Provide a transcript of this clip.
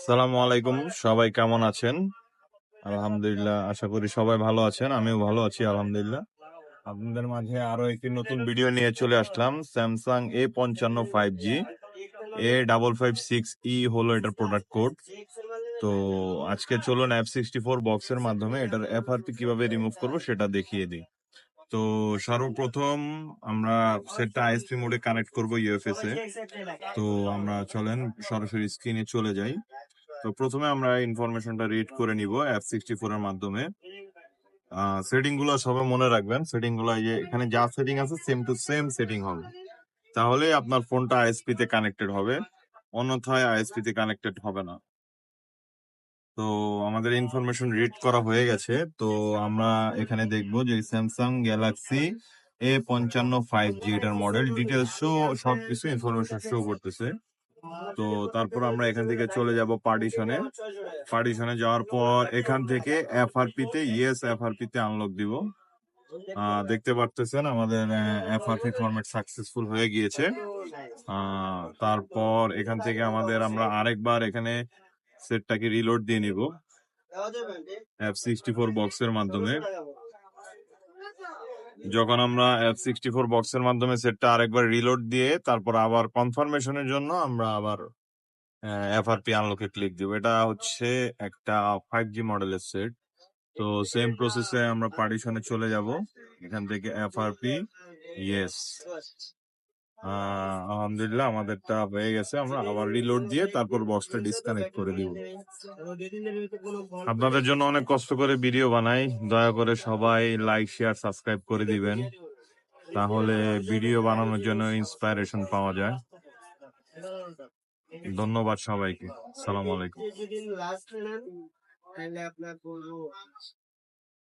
আসসালামু আলাইকুম, সবাই কেমন আছেন? আলহামদুলিল্লাহ, আশা করি সবাই ভালো আছেন। আমিও ভালো আছি আলহামদুলিল্লাহ। আপনাদের মাঝে আরো একটি নতুন ভিডিও নিয়ে চলে আসলাম। স্যামসাং A55 5G A556E হলো এটার প্রোডাক্ট কোড। তো আজকে চলুন F64 বক্সের মাধ্যমে এটার FRP কিভাবে রিমুভ করব সেটা দেখিয়ে দিই। তো সর্বপ্রথম আমরা সেটটা আইএসপি মোডে কানেক্ট করব ইউএফএস এ। তো আমরা চলেন সরাসরি স্ক্রিনে চলে যাই। তো প্রথমে আমরা ইনফরমেশনটা রিড করে নিব F64 এর মাধ্যমে। সেটিং গুলো সবাই মনে রাখবেন। সেটিং গুলো এই যে এখানে যা সেটিং আছে সেম টু সেম সেটিং হবে, তাহলে আপনার ফোনটা আইএসপি তে কানেক্টেড হবে, অন্যথায় আইএসপি তে কানেক্টেড হবে না। তো আমাদের ইনফরমেশন রিড করা হয়ে গেছে। তো আমরা এখানে দেখবো যে স্যামসাং গ্যালাক্সি A55G এটার মডেল ডিটেলস শো, সবকিছু ইনফরমেশন শো করতেছে। তো তারপর আমরা এখান থেকে চলে যাব পার্টিশনে। পার্টিশনে যাওয়ার পর এখান থেকে এফআরপি তে এফআরপি তে আনলক দিব। দেখতে পারতেছেন আমাদের এফআরপি ফরম্যাট সাকসেসফুল হয়ে গিয়েছে। তারপর এখান থেকে আমরা আরেকবার এখানে সেটটাকে রিলোড দিয়ে নিব F64 বক্সের মাধ্যমে। যখন আমরা F64 বক্সের মাধ্যমে সেটটা আরেকবার রিলোড দিয়ে তারপর আবার কনফার্মেশনের জন্য আমরা আবার এফআরপি আনলকে ক্লিক দিব। এটা হচ্ছে একটা 5G মডেলের সেট। তো সেম প্রসেসে আমরা পার্টিশনে চলে যাব। এখান থেকে এফআরপি ইয়েস, আলহামদুলিল্লাহ আমাদেরটা হয়ে গেছে। আমরা আবার রিলোড দিয়ে তারপর বক্সটা ডিসকানেক্ট করে দিব। আপনাদের জন্য অনেক কষ্ট করে ভিডিও বানাই, দয়া করে সবাই লাইক শেয়ার সাবস্ক্রাইব করে দিবেন, তাহলে ভিডিও বানানোর জন্য ইন্সপাইরেশন পাওয়া যায়। ধন্যবাদ সবাইকে। সালাম আলাইকুম।